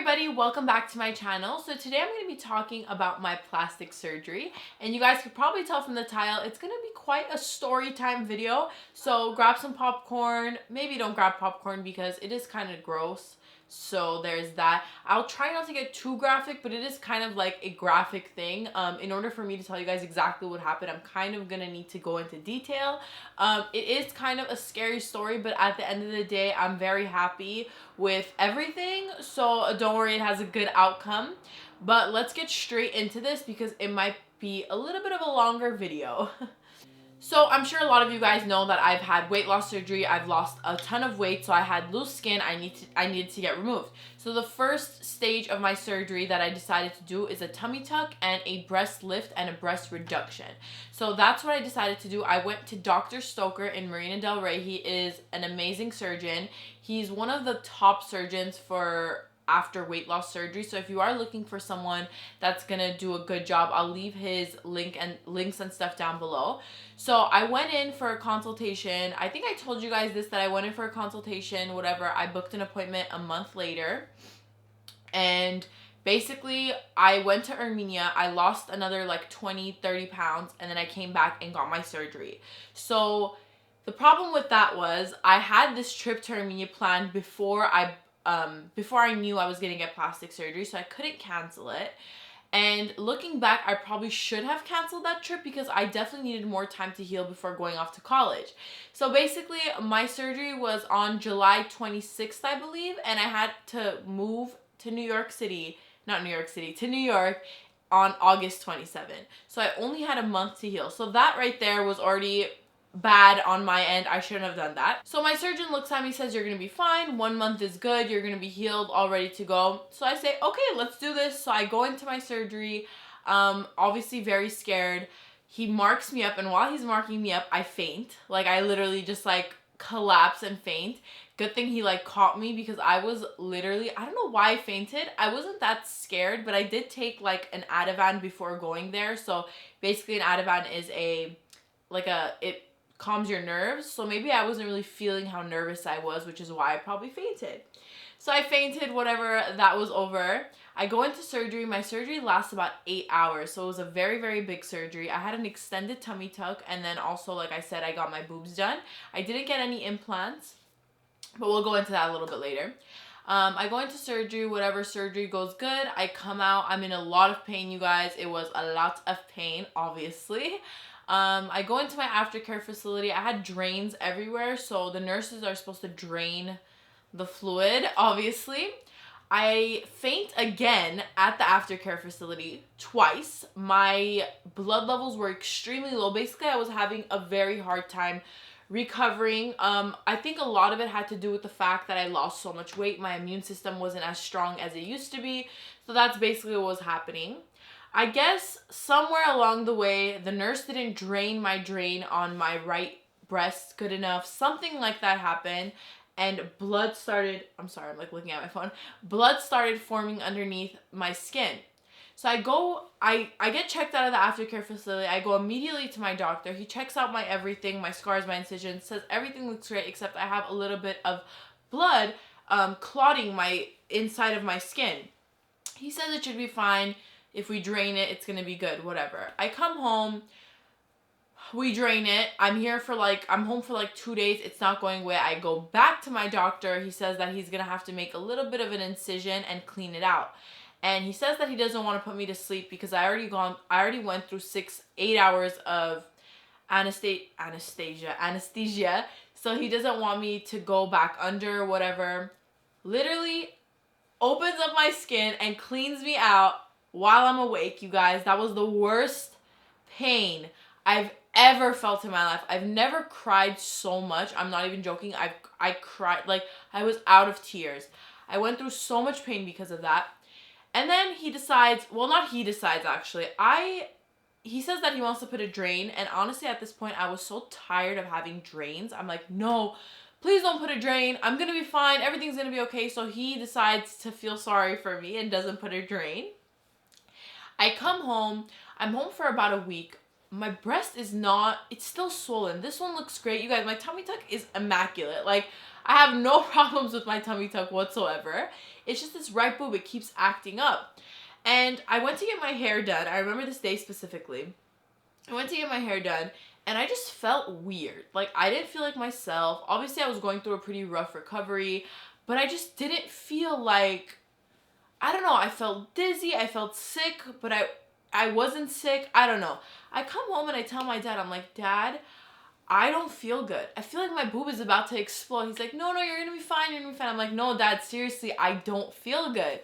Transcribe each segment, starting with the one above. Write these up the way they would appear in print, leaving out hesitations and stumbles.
everybody, welcome back to my channel. So today I'm going to be talking about my plastic surgery, and you guys could probably tell from the title it's going to be quite a story time video. So grab some popcorn. Maybe don't grab popcorn because it is kind of gross. So there's that. I'll try not to get too graphic, but it is kind of like a graphic thing. In order for me to tell you guys exactly what happened, I'm kind of gonna need to go into detail. It is kind of a scary story, but at the end of the day, I'm very happy with everything. So don't worry, it has a good outcome. But let's get straight into this because it might be a little bit of a longer video. So I'm sure a lot of you guys know that I've had weight loss surgery. I've lost a ton of weight, so I had loose skin I needed to get removed. So the first stage of my surgery that I decided to do is a tummy tuck and a breast lift and a breast reduction. So that's what I decided to do. I went to Dr. Stoker in Marina Del Rey. He is an amazing surgeon. He's one of the top surgeons for after weight loss surgery. So if you are looking for someone that's gonna do a good job, I'll leave his links and stuff down below. So I went in for a consultation. I think I told you guys this, that I went in for a consultation, whatever. I booked an appointment a month later. And basically I went to Armenia. I lost another like 20-30 pounds, and then I came back and got my surgery. So the problem with that was I had this trip to Armenia planned before I knew I was going to get plastic surgery, so I couldn't cancel it. And looking back, I probably should have canceled that trip because I definitely needed more time to heal before going off to college. So basically, my surgery was on July 26th, I believe, and I had to move to New York on August 27th. So I only had a month to heal. So that right there was already bad on my end. I shouldn't have done that. So my surgeon looks at me, says, you're gonna be fine. 1 month is good. You're gonna be healed, all ready to go. So I say, okay, let's do this. So I go into my surgery, obviously very scared. He marks me up, and while he's marking me up, I faint. Like, I literally just like collapse and faint. Good thing he like caught me because I was literally, I don't know why I fainted. I wasn't that scared, but I did take like an Ativan before going there. So basically an Ativan is it calms your nerves. So maybe I wasn't really feeling how nervous I was, which is why I probably fainted. So I fainted, whatever, that was over. I go into surgery. My surgery lasts about 8 hours. So it was a very, very big surgery. I had an extended tummy tuck, and then also, like I said, I got my boobs done. I didn't get any implants, but we'll go into that a little bit later. I go into surgery, whatever, surgery goes good. I come out. I'm in a lot of pain, you guys. It was a lot of pain, obviously. I go into my aftercare facility. I had drains everywhere, so the nurses are supposed to drain the fluid, obviously. I faint again at the aftercare facility twice. My blood levels were extremely low. Basically, I was having a very hard time recovering. I think a lot of it had to do with the fact that I lost so much weight. My immune system wasn't as strong as it used to be. So that's basically what was happening. I guess somewhere along the way, the nurse didn't drain my drain on my right breast good enough. Something like that happened, and blood started, I'm sorry, I'm like looking at my phone. Blood started forming underneath my skin. So I get checked out of the aftercare facility. I go immediately to my doctor. He checks out my everything, my scars, my incisions, says everything looks great except I have a little bit of blood clotting my inside of my skin. He says it should be fine. If we drain it, it's gonna be good, whatever. I come home, we drain it. I'm home for like 2 days. It's not going away. I go back to my doctor. He says that he's gonna have to make a little bit of an incision and clean it out. And he says that he doesn't want to put me to sleep because I already went through 8 hours of anesthesia. So he doesn't want me to go back under, whatever. Literally opens up my skin and cleans me out while I'm awake, you guys. That was the worst pain I've ever felt in my life. I've never cried so much. I'm not even joking. I cried, like I was out of tears. I went through so much pain because of that. And then he decides, well, not he decides actually. He says that he wants to put a drain, and honestly at this point I was so tired of having drains. I'm like, no, please don't put a drain. I'm gonna be fine. Everything's gonna be okay. So he decides to feel sorry for me and doesn't put a drain. I come home. I'm home for about a week. My breast is not, it's still swollen. This one looks great. You guys, my tummy tuck is immaculate. Like, I have no problems with my tummy tuck whatsoever. It's just this right boob, it keeps acting up. And I went to get my hair done. I remember this day specifically. I went to get my hair done and I just felt weird. Like, I didn't feel like myself. Obviously, I was going through a pretty rough recovery, but I just didn't feel like, I don't know, I felt dizzy, I felt sick, but I wasn't sick. I don't know. I come home and I tell my dad, I'm like, Dad, I don't feel good. I feel like my boob is about to explode. He's like, no, you're gonna be fine, you're gonna be fine. I'm like, no, Dad, seriously, I don't feel good.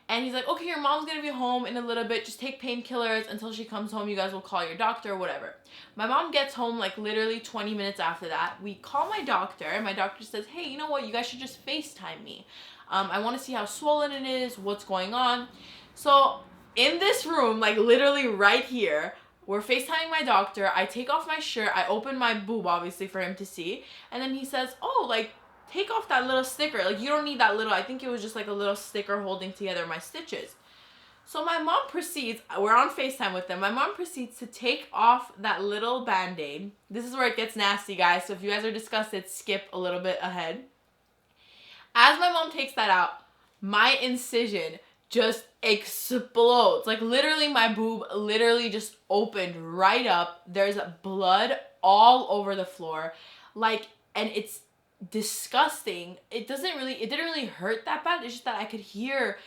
And he's like, okay, your mom's gonna be home in a little bit. Just take painkillers until she comes home. You guys will call your doctor or whatever. My mom gets home like literally 20 minutes after that. We call my doctor and my doctor says, hey, you know what? You guys should just FaceTime me. I want to see how swollen it is, what's going on. So in this room, like literally right here, we're FaceTiming my doctor. I take off my shirt. I open my boob, obviously, for him to see. And then he says, oh, like, take off that little sticker. Like, you don't need that little, I think it was just like a little sticker holding together my stitches. So my mom proceeds, we're on FaceTime with them. My mom proceeds to take off that little Band-Aid. This is where it gets nasty, guys. So if you guys are disgusted, skip a little bit ahead. As my mom takes that out, my incision just explodes. Like, literally, my boob literally just opened right up. There's blood all over the floor. Like, and it's disgusting. It didn't really hurt that bad. It's just that I could hear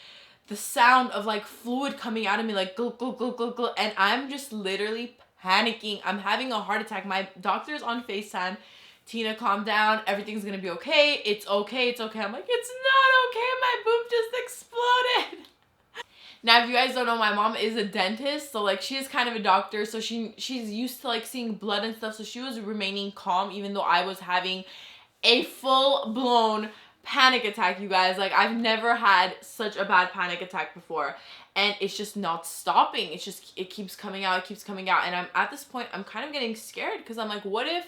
the sound of like fluid coming out of me, like glug, glug, glug, glug, glug, and I'm just literally panicking. I'm having a heart attack. My doctor's on FaceTime. Tina, calm down. Everything's gonna be okay. It's okay. It's okay. I'm like, it's not okay. My boob just exploded. Now, if you guys don't know, my mom is a dentist, so like she is kind of a doctor, so she's used to like seeing blood and stuff, so she was remaining calm even though I was having a full-blown panic attack, you guys. Like, I've never had such a bad panic attack before, and it's just not stopping. It's just, it keeps coming out, and I'm at this point, I'm kind of getting scared because I'm like, what if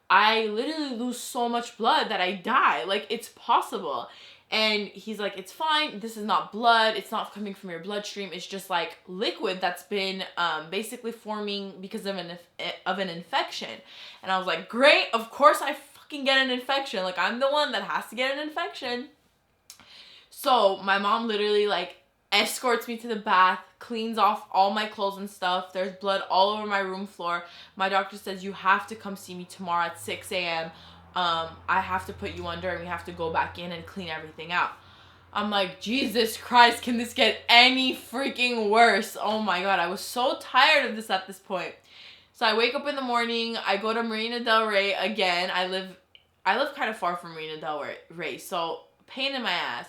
I literally lose so much blood that I die? Like, it's possible. And he's like, it's fine. This is not blood. It's not coming from your bloodstream. It's just like liquid that's been basically forming because of an infection. And I was like, great. Of course I fucking get an infection. Like, I'm the one that has to get an infection. So my mom literally like escorts me to the bath, cleans off all my clothes and stuff. There's blood all over my room floor. My doctor says, you have to come see me tomorrow at 6 a.m. I have to put you under and we have to go back in and clean everything out. I'm like, Jesus Christ, can this get any freaking worse? Oh my God, I was so tired of this at this point. So I wake up in the morning, I go to Marina Del Rey again. I live kind of far from Marina Del Rey, so pain in my ass.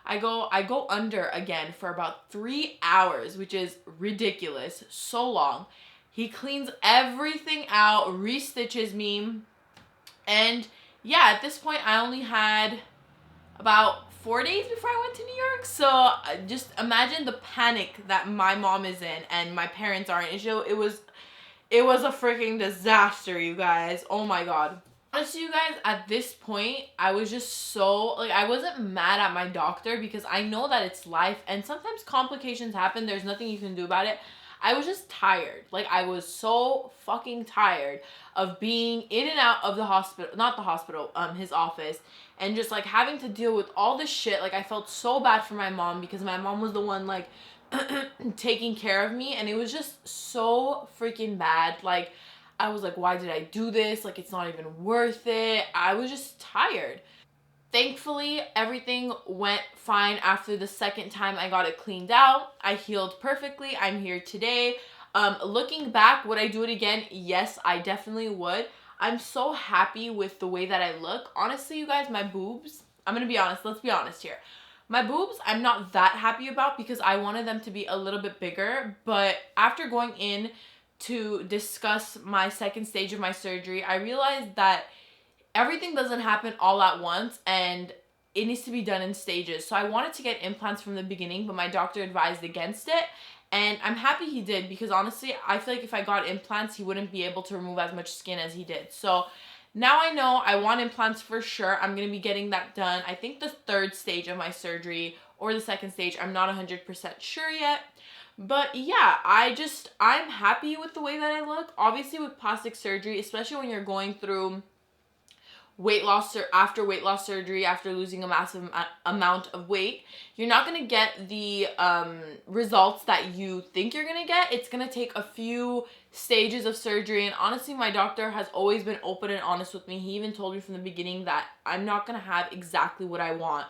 I go under again for about 3 hours, which is ridiculous, so long. He cleans everything out, restitches me. And yeah, at this point, I only had about 4 days before I went to New York. So just imagine the panic that my mom is in and my parents are in. It was a freaking disaster, you guys. Oh my God. Honestly, you guys, at this point, I was just so, like, I wasn't mad at my doctor because I know that it's life and sometimes complications happen. There's nothing you can do about it. I was just tired. Like, I was so fucking tired of being in and out of the hospital, not the hospital, his office, and just, like, having to deal with all this shit. Like, I felt so bad for my mom because my mom was the one, like, taking care of me, and it was just so freaking bad. Like, I was like, why did I do this? Like, it's not even worth it. I was just tired. Thankfully, everything went fine after the second time I got it cleaned out. I healed perfectly. I'm here today. Looking back, would I do it again? Yes, I definitely would. I'm so happy with the way that I look. Honestly, you guys, my boobs, I'm going to be honest. Let's be honest here. My boobs, I'm not that happy about because I wanted them to be a little bit bigger. But after going in to discuss my second stage of my surgery, I realized that everything doesn't happen all at once and it needs to be done in stages. So I wanted to get implants from the beginning, but my doctor advised against it. And I'm happy he did because honestly, I feel like if I got implants, he wouldn't be able to remove as much skin as he did. So now I know I want implants for sure. I'm going to be getting that done. I think the third stage of my surgery or the second stage, I'm not 100% sure yet. But yeah, I'm happy with the way that I look. Obviously with plastic surgery, especially when you're going through weight loss or after weight loss surgery, after losing a massive amount of weight, you're not going to get the results that you think you're going to get. It's going to take a few stages of surgery, and honestly, my doctor has always been open and honest with me. He even told me from the beginning that I'm not going to have exactly what I want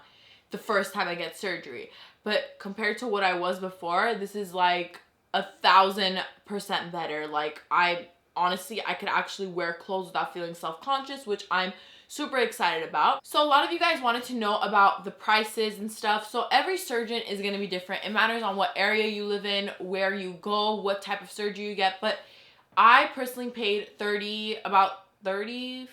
the first time I get surgery. But compared to what I was before, this is like 1,000% better. Like, honestly, I could actually wear clothes without feeling self-conscious, which I'm super excited about. So a lot of you guys wanted to know about the prices and stuff. So every surgeon is going to be different. It matters on what area you live in, where you go, what type of surgery you get. But I personally paid about $32,000,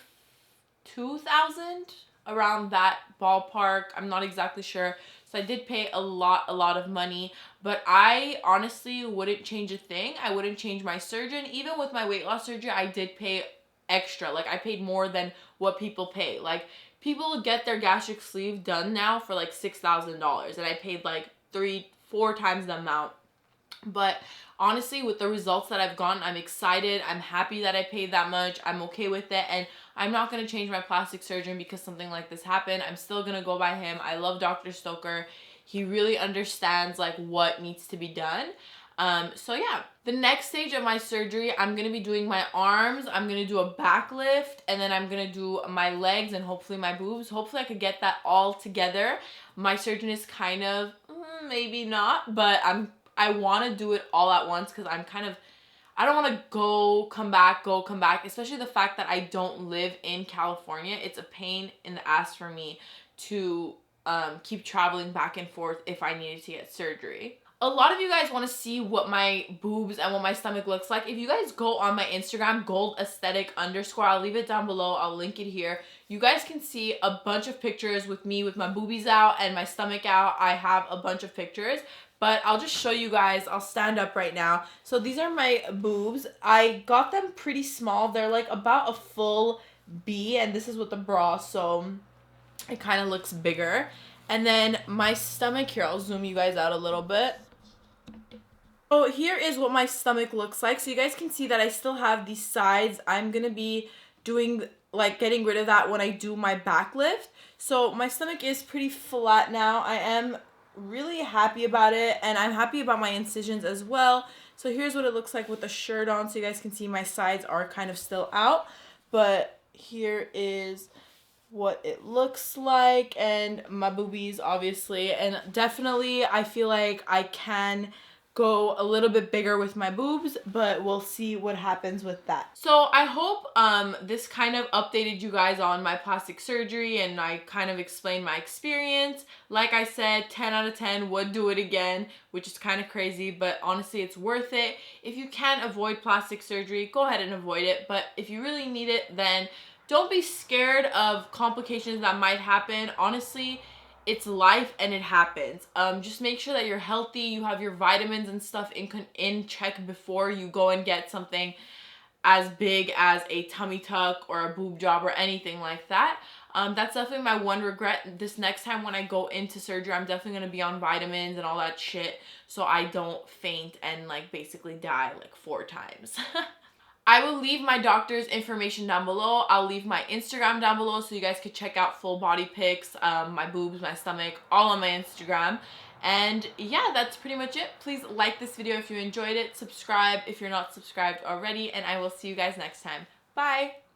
around that ballpark. I'm not exactly sure. So I did pay a lot of money, but I honestly wouldn't change a thing. I wouldn't change my surgeon. Even with my weight loss surgery, I did pay extra. Like, I paid more than what people pay. Like, people get their gastric sleeve done now for like $6,000, and I paid like 3-4 times the amount. But honestly, with the results that I've gotten, I'm excited. I'm happy that I paid that much. I'm okay with it, and I'm not going to change my plastic surgeon because something like this happened. I'm still going to go by him. I love Dr. Stoker. He really understands like what needs to be done. So yeah, the next stage of my surgery, I'm going to be doing my arms. I'm going to do a back lift, and then I'm going to do my legs and hopefully my boobs. Hopefully I could get that all together. My surgeon is kind of, maybe not, but I want to do it all at once because I don't want to go, come back, especially the fact that I don't live in California. It's a pain in the ass for me to keep traveling back and forth if I needed to get surgery. A lot of you guys want to see what my boobs and what my stomach looks like. If you guys go on my Instagram, GoldAesthetic_, I'll leave it down below. I'll link it here. You guys can see a bunch of pictures with me with my boobies out and my stomach out. I have a bunch of pictures. But I'll just show you guys. I'll stand up right now. So these are my boobs. I got them pretty small. They're like about a full B, and this is with the bra, so it kind of looks bigger. And then my stomach here, I'll zoom you guys out a little bit. So here is what my stomach looks like. So you guys can see that I still have these sides. I'm going to be doing, like, getting rid of that when I do my back lift. So my stomach is pretty flat now. I am really happy about it, and I'm happy about my incisions as well. So here's what it looks like with the shirt on, so you guys can see my sides are kind of still out, but here is what it looks like, and my boobies obviously, and definitely I feel like I can go a little bit bigger with my boobs, but we'll see what happens with that. So I hope this kind of updated you guys on my plastic surgery, and I kind of explained my experience. Like I said, 10 out of 10 would do it again, which is kind of crazy, but honestly it's worth it. If you can avoid plastic surgery, go ahead and avoid it, but if you really need it, then don't be scared of complications that might happen. Honestly, it's life and it happens. Just make sure that you're healthy, you have your vitamins and stuff in check before you go and get something as big as a tummy tuck or a boob job or anything like that. That's definitely my one regret. This next time when I go into surgery, I'm definitely going to be on vitamins and all that shit so I don't faint and like basically die like 4 times. I will leave my doctor's information down below. I'll leave my Instagram down below so you guys could check out full body pics, my boobs, my stomach, all on my Instagram. And yeah, that's pretty much it. Please like this video if you enjoyed it. Subscribe if you're not subscribed already. And I will see you guys next time. Bye!